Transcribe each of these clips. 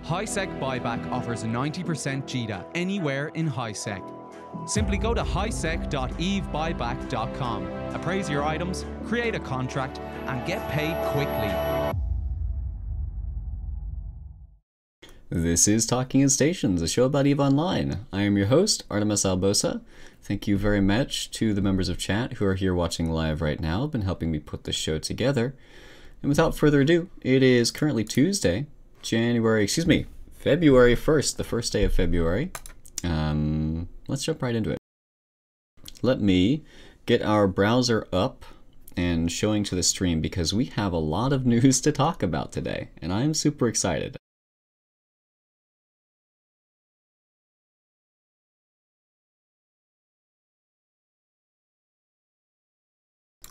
HiSec Buyback offers a 90% JITA anywhere in HiSec. Simply go to hisec.evebuyback.com, appraise your items, create a contract, and get paid quickly. This is Talking in Stations, a show about EVE Online. I am your host, Artemis Albosa. Thank you very much to the members of chat who are here watching live right now, been helping me put this show together. And without further ado, it is currently Tuesday, February 1st, the first day of February. Let's jump right into it. Let me get our browser up and showing to the stream because we have a lot of news to talk about today, and I'm super excited.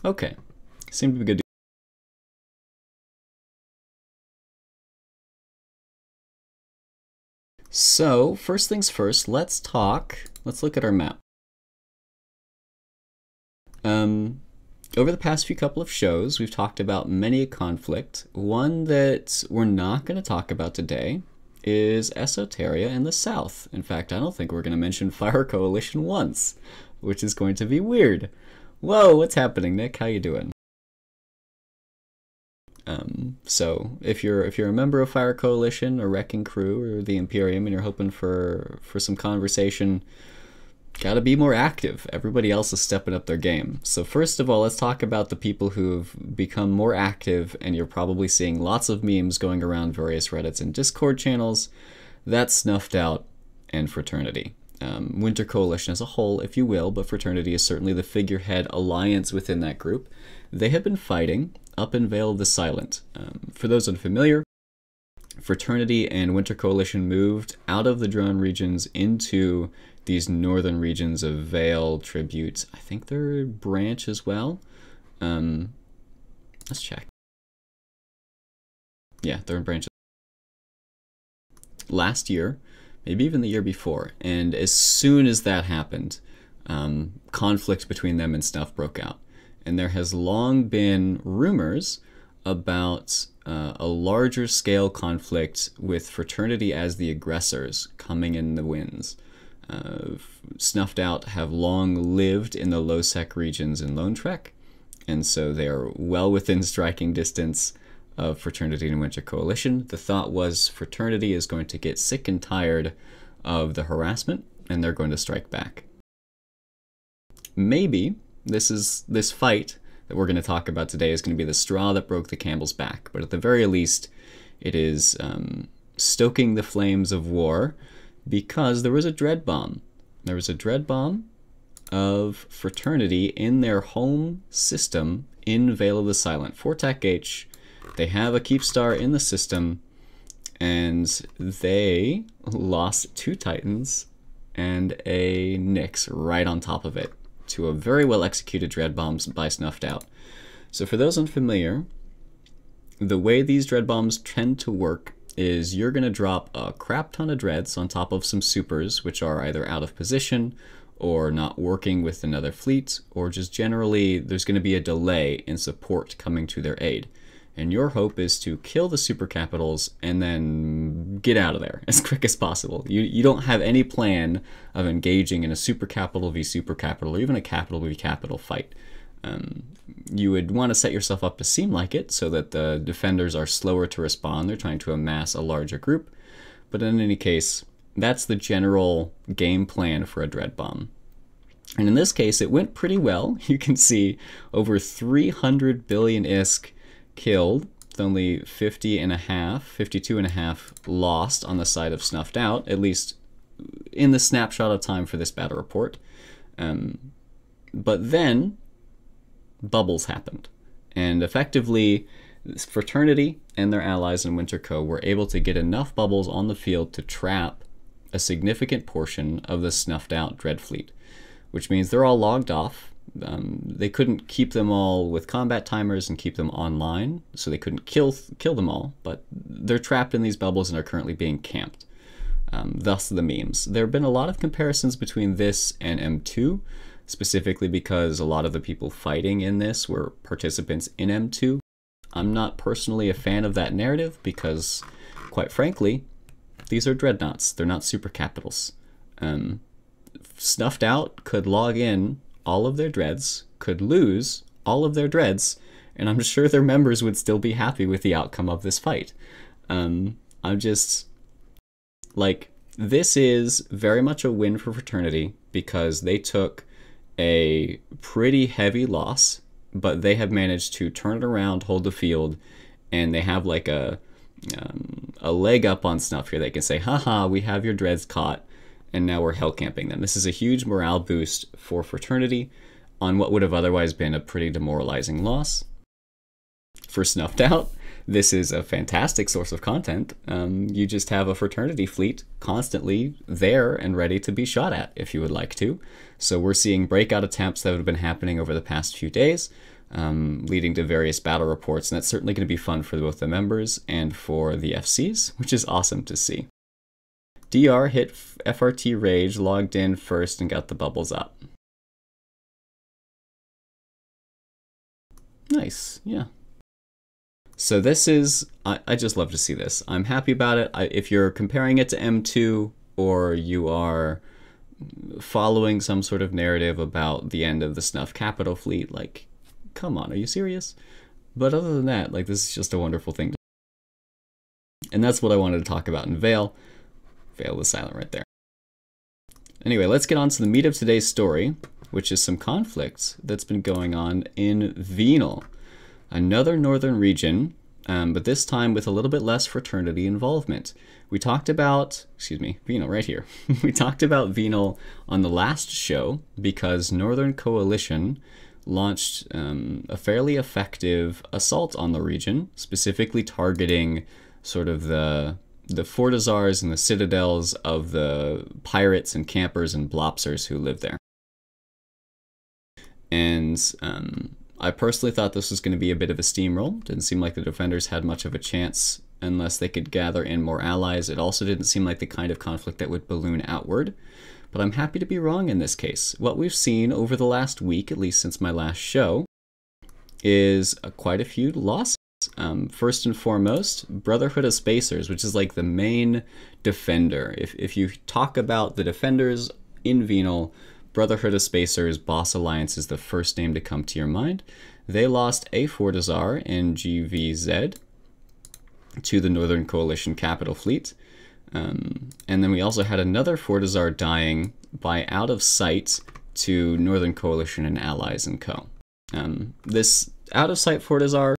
Okay, seemed to be good. So, first things first, let's look at our map. Over the past few couple of shows, we've talked about many a conflict. One that we're not going to talk about today is Esoteria in the south. In fact, I don't think we're going to mention Fire Coalition once, which is going to be weird. Whoa, what's happening, Nick? How you doing? So if you're a member of Fire Coalition or Wrecking Crew or the Imperium and you're hoping for some conversation, gotta be more active. Everybody else is stepping up their game. So first of all, let's talk about the people who've become more active, and you're probably seeing lots of memes going around various Reddits and Discord channels. That's Snuffed Out and Fraternity. Winter Coalition as a whole, if you will, but Fraternity is certainly the figurehead alliance within that group. They have been fighting up in Veil of the Silent. For those unfamiliar, Fraternity and Winter Coalition moved out of the drone regions into these northern regions of Veil, Tribute. I think they're Branch as well. Let's check. Yeah, they're in Branch. Last year, maybe even the year before, and as soon as that happened, conflict between them and Snuff broke out. And there has long been rumors about a larger scale conflict with Fraternity as the aggressors coming in the winds. Snuffed Out have long lived in the low-sec regions in Lone Trek, and so they are well within striking distance of Fraternity and Winter Coalition. The thought was Fraternity is going to get sick and tired of the harassment, and they're going to strike back. Maybe this fight that we're going to talk about today is going to be the straw that broke the camel's back, but at the very least, it is stoking the flames of war because there was a dread bomb. There was a dread bomb of Fraternity in their home system in Veil of the Silent. Fortac H, they have a Keepstar in the system, and they lost 2 Titans and a Nyx right on top of it to a very well executed dread bombs by Snuffed Out. So for those unfamiliar, the way these dread bombs tend to work is you're going to drop a crap ton of dreads on top of some supers, which are either out of position or not working with another fleet, or just generally there's going to be a delay in support coming to their aid. And your hope is to kill the super capitals and then get out of there as quick as possible. You don't have any plan of engaging in a super capital v super capital or even a capital v capital fight. You would want to set yourself up to seem like it so that the defenders are slower to respond. They're trying to amass a larger group. But in any case, that's the general game plan for a dread bomb. And in this case, it went pretty well. You can see over 300 billion ISK killed, with only 52.5 lost on the side of Snuffed Out, at least in the snapshot of time for this battle report. But then bubbles happened, and effectively Fraternity and their allies in Winter Co were able to get enough bubbles on the field to trap a significant portion of the Snuffed Out Dread Fleet, which means they're all logged off. They couldn't keep them all with combat timers and keep them online, so they couldn't kill them all, but they're trapped in these bubbles and are currently being camped. Thus the memes. There have been a lot of comparisons between this and M2, specifically because a lot of the people fighting in this were participants in M2. I'm not personally a fan of that narrative because, quite frankly, These are dreadnoughts. They're not super capitals. Snuffed Out could log in all of their dreads, could lose all of their dreads, and I'm sure their members would still be happy with the outcome of this fight. I'm just, like, this is very much a win for Fraternity because they took a pretty heavy loss, but they have managed to turn it around, hold the field, and they have like a leg up on Snuff here. They can say, haha, we have your dreads caught, and now we're hell camping them. This is a huge morale boost for Fraternity on what would have otherwise been a pretty demoralizing loss. For Snuffed Out, this is a fantastic source of content. You just have a Fraternity fleet constantly there and ready to be shot at if you would like to. So we're seeing breakout attempts that have been happening over the past few days, leading to various battle reports, and that's certainly going to be fun for both the members and for the FCs, which is awesome to see. DR hit FRT Rage, logged in first, and got the bubbles up. Nice, yeah. So this is, I just love to see this. I'm happy about it. If you're comparing it to M2, or you are following some sort of narrative about the end of the Snuff Capital Fleet, like, come on, are you serious? But other than that, like, this is just a wonderful thing. And that's what I wanted to talk about in Veil. Veil was silent right there. Anyway, let's get on to the meat of today's story, which is some conflict that's been going on in Venal, another northern region, but this time with a little bit less Fraternity involvement. We talked about, Venal right here. We talked about Venal on the last show because Northern Coalition launched a fairly effective assault on the region, specifically targeting sort of the fortizars and the citadels of the pirates and campers and blopsers who live there. And I personally thought this was going to be a bit of a steamroll. Didn't seem like the defenders had much of a chance unless they could gather in more allies. It also didn't seem like the kind of conflict that would balloon outward. But I'm happy to be wrong in this case. What we've seen over the last week, at least since my last show, is quite a few losses. First and foremost, Brotherhood of Spacers, which is like the main defender. If you talk about the defenders in Venal, Brotherhood of Spacers, Boss Alliance is the first name to come to your mind. They lost a Fortizar in GVZ to the Northern Coalition Capital Fleet. And then we also had another Fortizar dying by out of sight to Northern Coalition and Allies and Co. This out of sight Fortizar,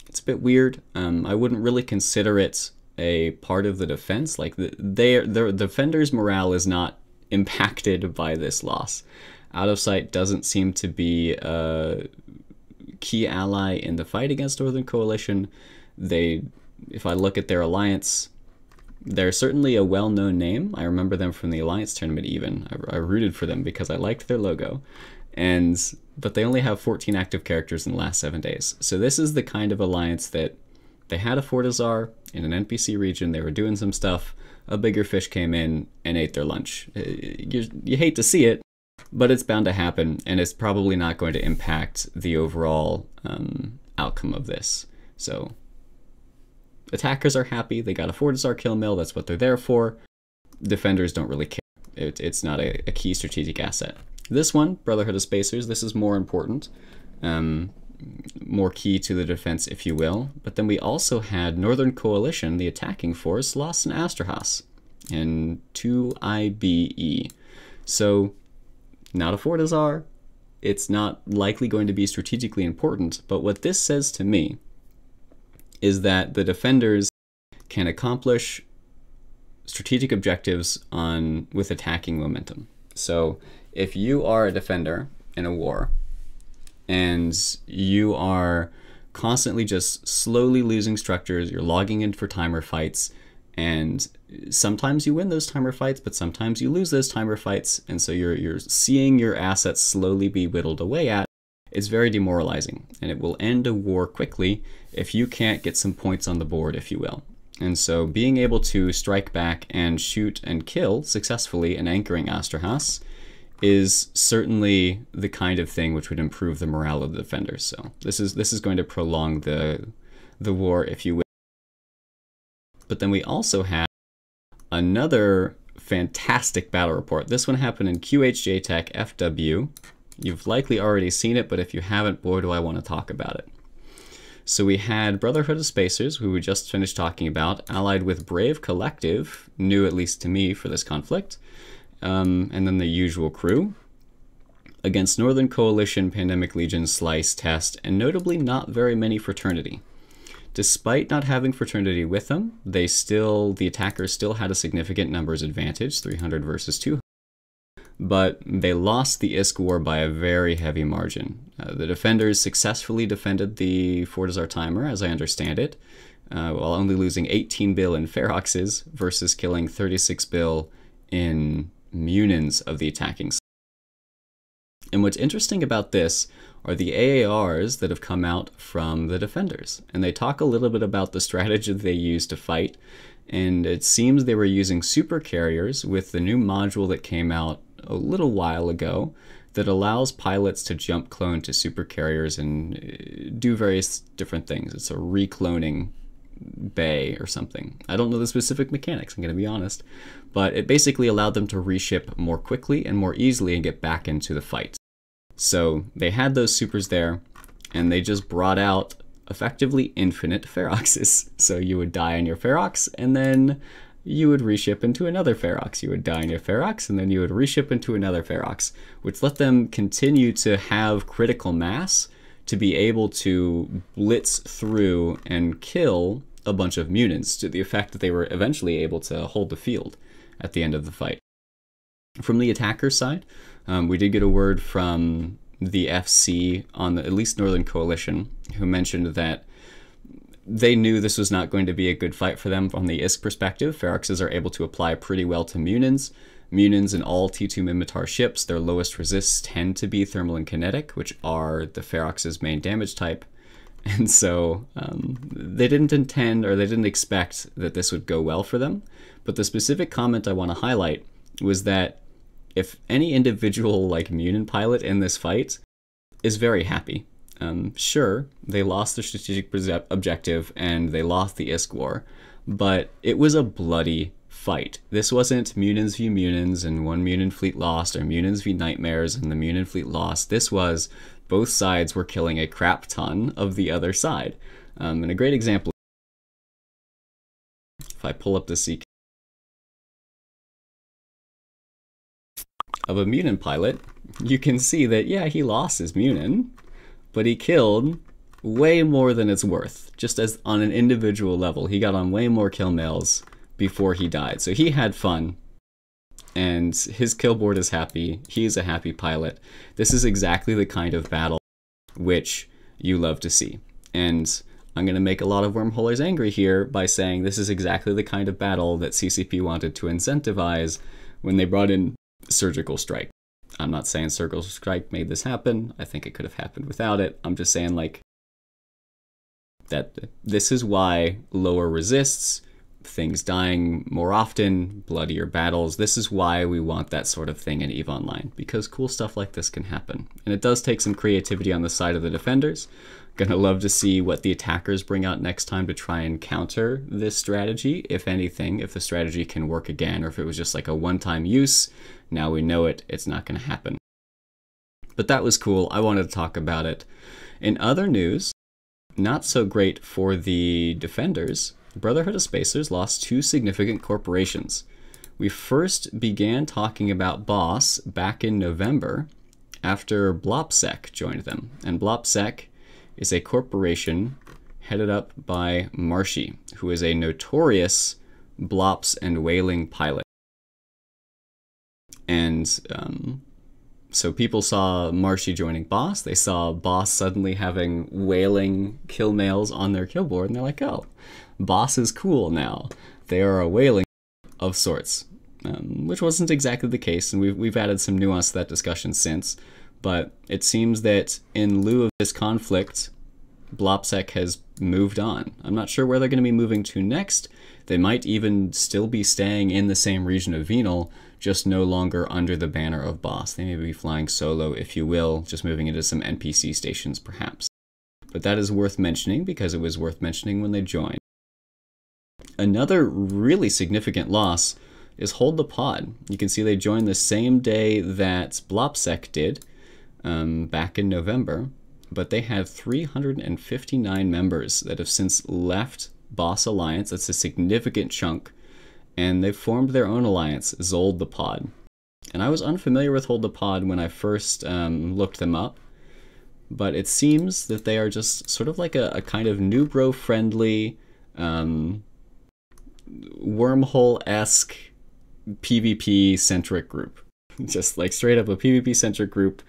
it's a bit weird. I wouldn't really consider it a part of the defense. Like the defenders' morale is not impacted by this loss. Out of sight doesn't seem to be a key ally in the fight against Northern Coalition. If I look at their alliance, they're certainly a well-known name. I remember them from the Alliance tournament even. I rooted for them because I liked their logo. But they only have 14 active characters in the last 7 days. So this is the kind of alliance that they had a Fortizar in an NPC region. They were doing some stuff. A bigger fish came in and ate their lunch. You hate to see it, but it's bound to happen, and it's probably not going to impact the overall outcome of this. So attackers are happy. They got a Fortizar kill mill. That's what they're there for. Defenders don't really care. It's not a key strategic asset. This one, Brotherhood of Spacers, this is more important. More key to the defense, if you will. But then we also had Northern Coalition, the attacking force, lost an Astrahas in 2 IBE. So, not a Fortizar. It's not likely going to be strategically important, but what this says to me is that the defenders can accomplish strategic objectives with attacking momentum. So, if you are a defender in a war, and you are constantly just slowly losing structures, you're logging in for timer fights, and sometimes you win those timer fights, but sometimes you lose those timer fights, and so you're seeing your assets slowly be whittled away at. It's very demoralizing, and it will end a war quickly if you can't get some points on the board, if you will. And so being able to strike back and shoot and kill successfully an anchoring Astrahas is certainly the kind of thing which would improve the morale of the defenders. So this is going to prolong the war, if you will. But then we also have another fantastic battle report. This one happened in QHJ Tech FW. You've likely already seen it, but if you haven't, boy, do I want to talk about it. So we had Brotherhood of Spacers, who we just finished talking about, allied with Brave Collective, new at least to me for this conflict, and then the usual crew, against Northern Coalition, Pandemic Legion, Slice, Test, and notably not very many Fraternity. Despite not having Fraternity with them, the attackers still had a significant numbers advantage, 300 versus 200. But they lost the ISK war by a very heavy margin. The defenders successfully defended the Fortizar timer, as I understand it, while only losing 18 bill in Feroxes versus killing 36 bill in Munins of the attacking side. And what's interesting about this are the AARs that have come out from the defenders. And they talk a little bit about the strategy they used to fight. And it seems they were using super carriers with the new module that came out a little while ago that allows pilots to jump clone to super carriers and do various different things. It's a recloning bay or something. I don't know the specific mechanics, I'm going to be honest, but it basically allowed them to reship more quickly and more easily and get back into the fight. So they had those supers there, and they just brought out effectively infinite Feroxes. So you would die on your Ferox, and then you would reship into another Ferox. You would die on your Ferox, and then you would reship into another Ferox, which let them continue to have critical mass to be able to blitz through and kill a bunch of Munins, to the effect that they were eventually able to hold the field at the end of the fight. From the attacker side, we did get a word from the FC on the at least Northern Coalition, who mentioned that they knew this was not going to be a good fight for them from the ISK perspective. Feroxes are able to apply pretty well to Munins. Munins in all T2 Minmatar ships, their lowest resists tend to be thermal and kinetic, which are the Ferox's main damage type. And so they didn't intend, or they didn't expect that this would go well for them. But the specific comment I want to highlight was that if any individual like Munin pilot in this fight is very happy. Sure, they lost their strategic objective and they lost the ISK war, but it was a bloody fight. This wasn't Munins v Munins and one Munin fleet lost, or Munins v Nightmares and the Munin fleet lost. This was both sides were killing a crap ton of the other side. And a great example, if I pull up the CK of a Munin pilot, you can see that, yeah, he lost his Munin, but he killed way more than it's worth. Just as on an individual level, he got on way more kill mails before he died. So he had fun, and his kill board is happy. He's a happy pilot. This is exactly the kind of battle which you love to see. And I'm going to make a lot of wormholers angry here by saying this is exactly the kind of battle that CCP wanted to incentivize when they brought in Surgical Strike. I'm not saying Surgical Strike made this happen. I think it could have happened without it. I'm just saying, like, that this is why lower resists, things dying more often, bloodier battles, this is why we want that sort of thing in EVE Online, because cool stuff like this can happen. And it does take some creativity on the side of the defenders. Gonna love to see what the attackers bring out next time to try and counter this strategy, if anything, if the strategy can work again, or if it was just like a one-time use. Now we know it, it's not gonna happen. But that was cool, I wanted to talk about it. In other news, not so great for the defenders, Brotherhood of Spacers lost 2 significant corporations. We first began talking about Boss back in November after Blopsec joined them. And Blopsec is a corporation headed up by Marshy, who is a notorious Blops and Whaling pilot. And so people saw Marshy joining Boss, they saw Boss suddenly having Whaling kill mails on their kill board, and they're like, oh, Boss is cool now. They are a Whaling of sorts, which wasn't exactly the case, and we've added some nuance to that discussion since. But it seems that in lieu of this conflict, Blopsec has moved on. I'm not sure where they're going to be moving to next. They might even still be staying in the same region of Venal, just no longer under the banner of Boss. They may be flying solo, if you will, just moving into some NPC stations perhaps. But that is worth mentioning because it was worth mentioning when they joined. Another really significant loss is Hold the Pod. You can see they joined the same day that Blopsec did back in November, but they had 359 members that have since left Boss Alliance. That's a significant chunk, and they've formed their own alliance, Zold the Pod. And I was unfamiliar with Hold the Pod when I first looked them up, but it seems that they are just sort of like a kind of new bro friendly, wormhole-esque PvP centric group. Just like straight up a PvP centric group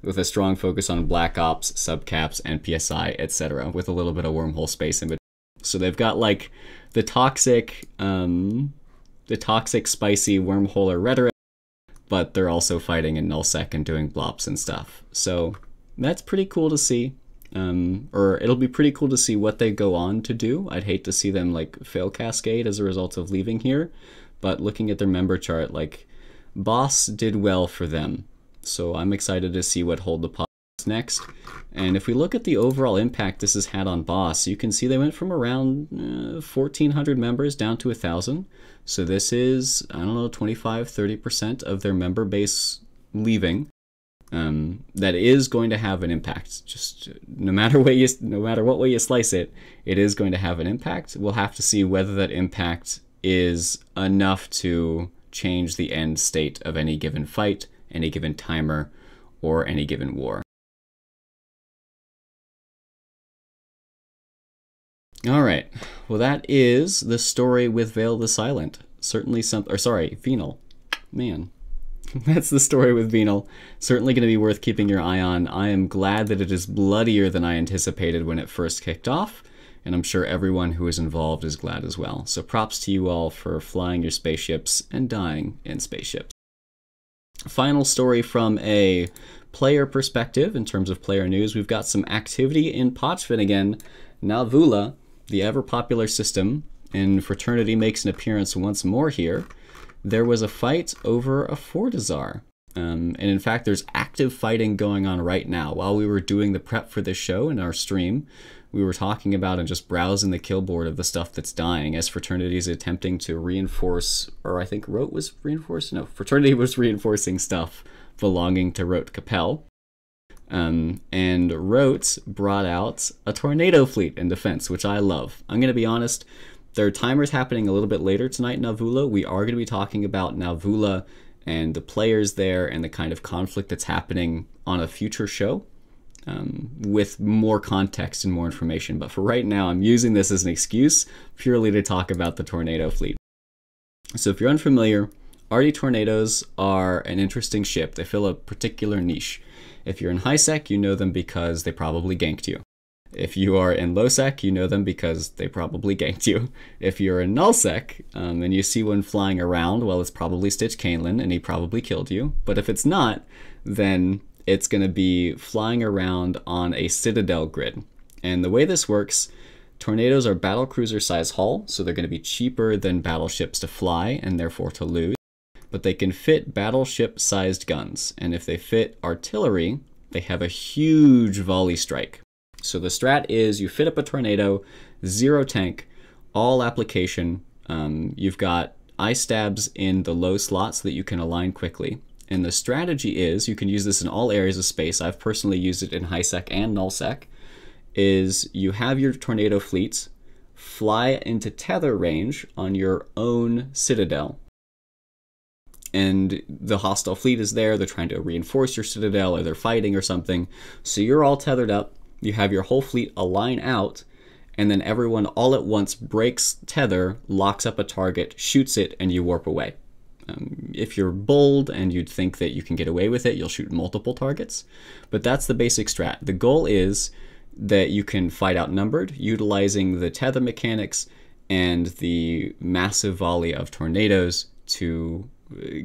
with a strong focus on Black Ops, subcaps, and PSI, etc., with a little bit of wormhole space in between. So they've got like the toxic spicy wormholer rhetoric, but they're also fighting in nullsec and doing blops and stuff. So that's pretty cool to see. Or it'll be pretty cool to see what they go on to do. I'd hate to see them like fail Cascade as a result of leaving here, but looking at their member chart, like Boss did well for them. So I'm excited to see what Hold the Pod is next. And if we look at the overall impact this has had on Boss, you can see they went from around 1,400 members down to 1,000. So this is, I don't know, 25-30% of their member base leaving. That is going to have an impact. Just no matter what way you slice it, it is going to have an impact. We'll have to see whether that impact is enough to change the end state of any given fight, any given timer, or any given war. All right, well that is the story with Veil the Silent. Certainly Venal. Man. That's the story with Venal. Certainly going to be worth keeping your eye on. I am glad that it is bloodier than I anticipated when it first kicked off, and I'm sure everyone who is involved is glad as well. So props to you all for flying your spaceships and dying in spaceships. Final story from a player perspective in terms of player news. We've got some activity in Pochvin again. Navula, the ever-popular system in Fraternity, makes an appearance once more here. There was a fight over a Fortizar. And in fact, there's active fighting going on right now. While we were doing the prep for this show in our stream, we were talking about and just browsing the kill board of the stuff that's dying as Fraternity is attempting to reinforce, or I think Rote was reinforced? No, Fraternity was reinforcing stuff belonging to Rote Capel. And Rote brought out a tornado fleet in defense, which I love. I'm going to be honest, there are timers happening a little bit later tonight in Navula. We are going to be talking about Navula and the players there and the kind of conflict that's happening on a future show with more context and more information. But for right now, I'm using this as an excuse purely to talk about the tornado fleet. So if you're unfamiliar, Arty Tornadoes are an interesting ship. They fill a particular niche. If you're in high sec, you know them because they probably ganked you. If you are in low sec, you know them because they probably ganked you. If you're in null sec and you see one flying around, well, it's probably Stitch Canelan and he probably killed you. But if it's not, then it's going to be flying around on a Citadel grid. And the way this works, tornadoes are battlecruiser size hull, so they're going to be cheaper than battleships to fly and therefore to lose. But they can fit battleship sized guns. And if they fit artillery, they have a huge volley strike. So the strat is you fit up a tornado, 0 tank, all application. You've got eye stabs in the low slots so that you can align quickly. And the strategy is, you can use this in all areas of space. I've personally used it in high sec and null sec, is you have your tornado fleets fly into tether range on your own citadel. And the hostile fleet is there. They're trying to reinforce your citadel or they're fighting or something. So you're all tethered up. You have your whole fleet align out, and then everyone all at once breaks tether, locks up a target, shoots it, and you warp away. If you're bold and you'd think that you can get away with it, you'll shoot multiple targets. But that's the basic strat. The goal is that you can fight outnumbered, utilizing the tether mechanics and the massive volley of tornadoes to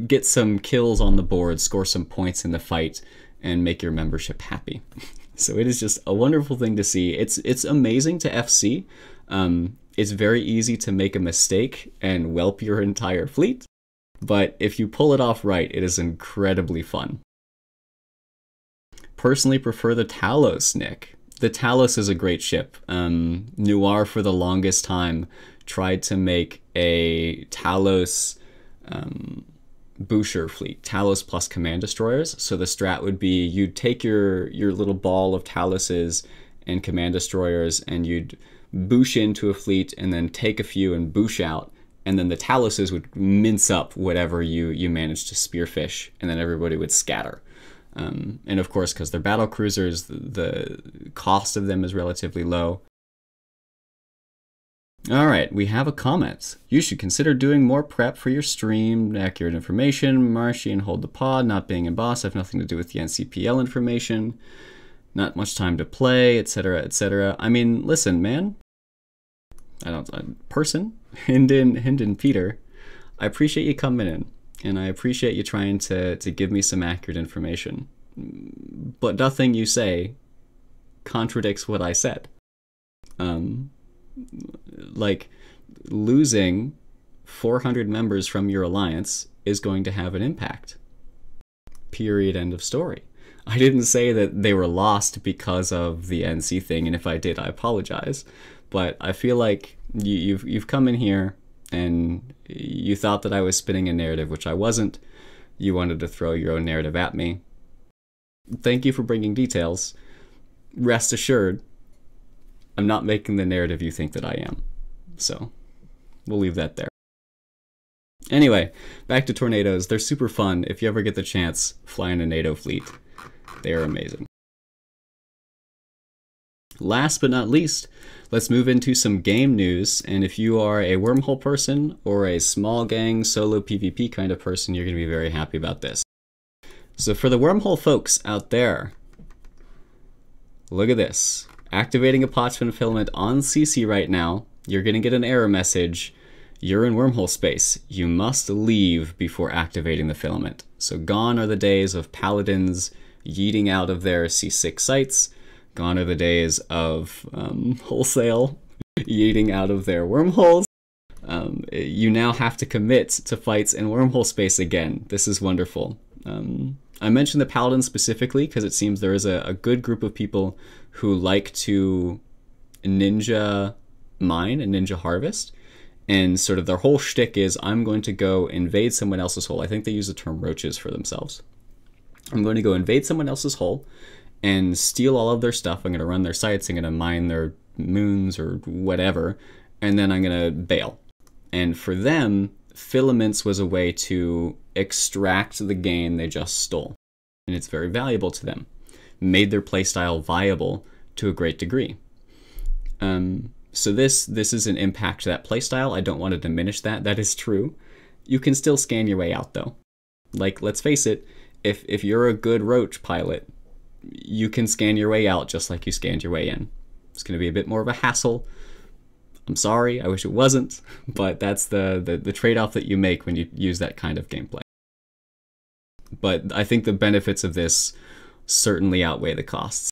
get some kills on the board, score some points in the fight, and make your membership happy. So it is just a wonderful thing to see. It's amazing to FC. It's very easy to make a mistake and whelp your entire fleet. But if you pull it off right, it is incredibly fun. Personally prefer the Talos, Nick. The Talos is a great ship. Noir for the longest time tried to make a Talos Boucher fleet, Talos plus command destroyers. So the strat would be you'd take your little ball of Taloses and command destroyers and you'd boosh into a fleet and then take a few and boosh out, and then the Taloses would mince up whatever you managed to spearfish, and then everybody would scatter. And of course, because they're battle cruisers, the cost of them is relatively low. Alright, we have a comment. You should consider doing more prep for your stream. Accurate information. Marshy and hold the pod. Not being in boss have nothing to do with the NCPL information. Not much time to play, etc., etc. I mean, listen, man. Hinden Peter, I appreciate you coming in, and I appreciate you trying to give me some accurate information. But nothing you say contradicts what I said. Like, losing 400 members from your alliance is going to have an impact. Period. End of story. I didn't say that they were lost because of the NC thing, and if I did, I apologize. But I feel like you've come in here and you thought that I was spinning a narrative, which I wasn't. You wanted to throw your own narrative at me. Thank you for bringing details. Rest assured, I'm not making the narrative you think that I am. So, we'll leave that there. Anyway, back to tornadoes. They're super fun. If you ever get the chance, fly in a NATO fleet. They are amazing. Last but not least, let's move into some game news. And if you are a wormhole person or a small gang solo PvP kind of person, you're going to be very happy about this. So for the wormhole folks out there, look at this. Activating a parchment filament on CC right now, you're going to get an error message. You're in wormhole space. You must leave before activating the filament. So gone are the days of paladins yeeting out of their C6 sites. Gone are the days of wholesale yeeting out of their wormholes. You now have to commit to fights in wormhole space again. This is wonderful. I mentioned the paladins specifically because it seems there is a good group of people who like to ninja mine and ninja harvest. And sort of their whole shtick is, I'm going to go invade someone else's hole. I think they use the term roaches for themselves. I'm going to go invade someone else's hole and steal all of their stuff. I'm going to run their sites. I'm going to mine their moons or whatever. And then I'm going to bail. And for them, filaments was a way to extract the gain they just stole. And it's very valuable to them. Made their playstyle viable to a great degree. So this is an impact to that playstyle. I don't want to diminish that. That is true. You can still scan your way out, though. Like, let's face it, if you're a good roach pilot, you can scan your way out just like you scanned your way in. It's going to be a bit more of a hassle. I'm sorry, I wish it wasn't, but that's the trade-off that you make when you use that kind of gameplay. But I think the benefits of this certainly outweigh the costs.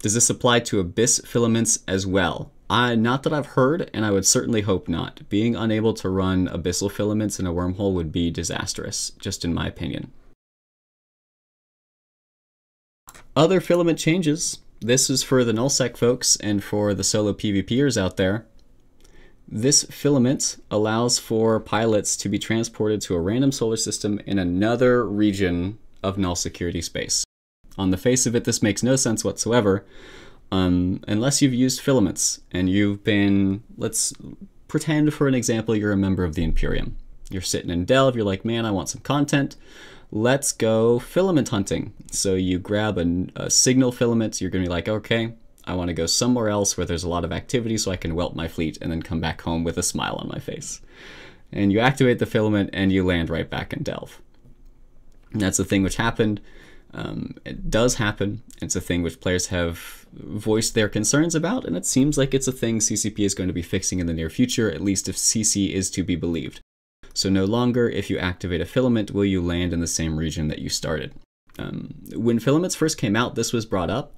Does this apply to Abyss filaments as well? Not that I've heard, and I would certainly hope not. Being unable to run abyssal filaments in a wormhole would be disastrous, just in my opinion. Other filament changes. This is for the nullsec folks and for the solo PvPers out there. This filament allows for pilots to be transported to a random solar system in another region of null security space. On the face of it, this makes no sense whatsoever, unless you've used filaments and you've been, let's pretend for an example, you're a member of the Imperium. You're sitting in Delve, you're like, man, I want some content. Let's go filament hunting. So you grab a signal filament, you're gonna be like, okay, I wanna go somewhere else where there's a lot of activity so I can welt my fleet and then come back home with a smile on my face. And you activate the filament and you land right back in Delve. And that's a thing which happened. It does happen. It's a thing which players have voiced their concerns about, and it seems like it's a thing CCP is going to be fixing in the near future, at least if CC is to be believed. So no longer, if you activate a filament, will you land in the same region that you started. When filaments first came out, this was brought up,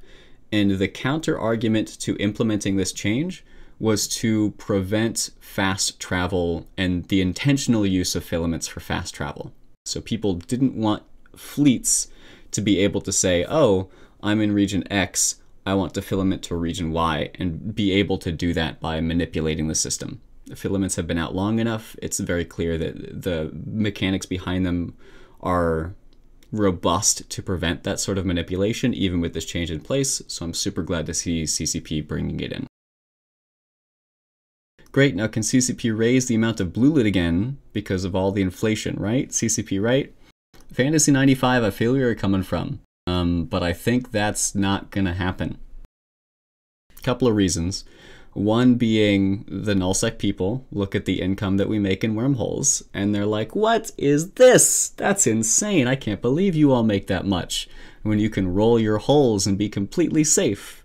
and the counter argument to implementing this change was to prevent fast travel and the intentional use of filaments for fast travel. So people didn't want fleets to be able to say, oh, I'm in region X, I want to filament to region Y and be able to do that by manipulating the system. The filaments have been out long enough. It's very clear that the mechanics behind them are robust to prevent that sort of manipulation, even with this change in place. So I'm super glad to see CCP bringing it in. Great, now can CCP raise the amount of blue lit again because of all the inflation, right? CCP, right? Fantasy 95, I feel where you're coming from. But I think that's not gonna happen. Couple of reasons. One being the nullsec people look at the income that we make in wormholes and they're like, what is this? That's insane. I can't believe you all make that much when you can roll your holes and be completely safe.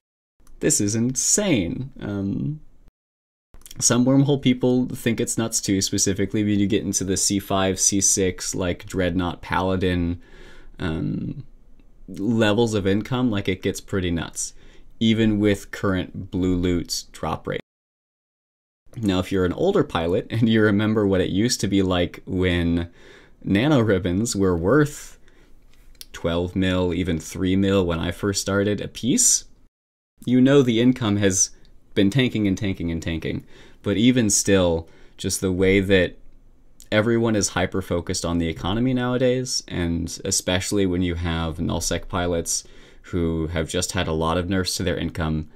This is insane. Some wormhole people think it's nuts too, specifically when you get into the C5, C6, like Dreadnought Paladin levels of income, like it gets pretty nuts, even with current blue loot drop rate. Now, if you're an older pilot and you remember what it used to be like when nano ribbons were worth 12 mil, even 3 mil when I first started a piece, you know the income has been tanking and tanking and tanking. But even still, just the way that everyone is hyper-focused on the economy nowadays, and especially when you have nullsec pilots who have just had a lot of nerfs to their income,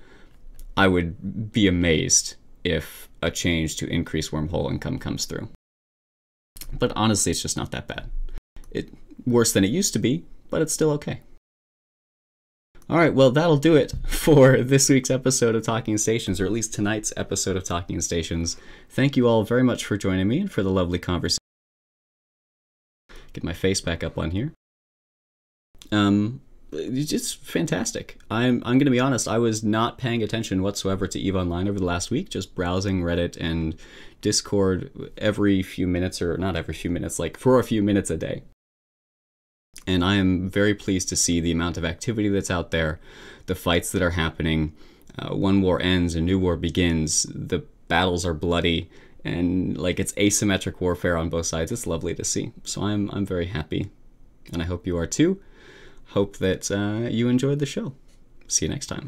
I would be amazed if a change to increase wormhole income comes through. But honestly, it's just not that bad. It's worse than it used to be, but it's still okay. Alright, well, that'll do it for this week's episode of Talking Stations, or at least tonight's episode of Talking Stations. Thank you all very much for joining me and for the lovely conversation. Get my face back up on here. It's just fantastic. I'm going to be honest, I was not paying attention whatsoever to EVE Online over the last week, just browsing Reddit and Discord every few minutes, or not every few minutes, like for a few minutes a day. And I am very pleased to see the amount of activity that's out there, the fights that are happening. One war ends, a new war begins, the battles are bloody, and like it's asymmetric warfare on both sides. It's lovely to see. So I'm very happy, and I hope you are too. Hope that you enjoyed the show. See you next time.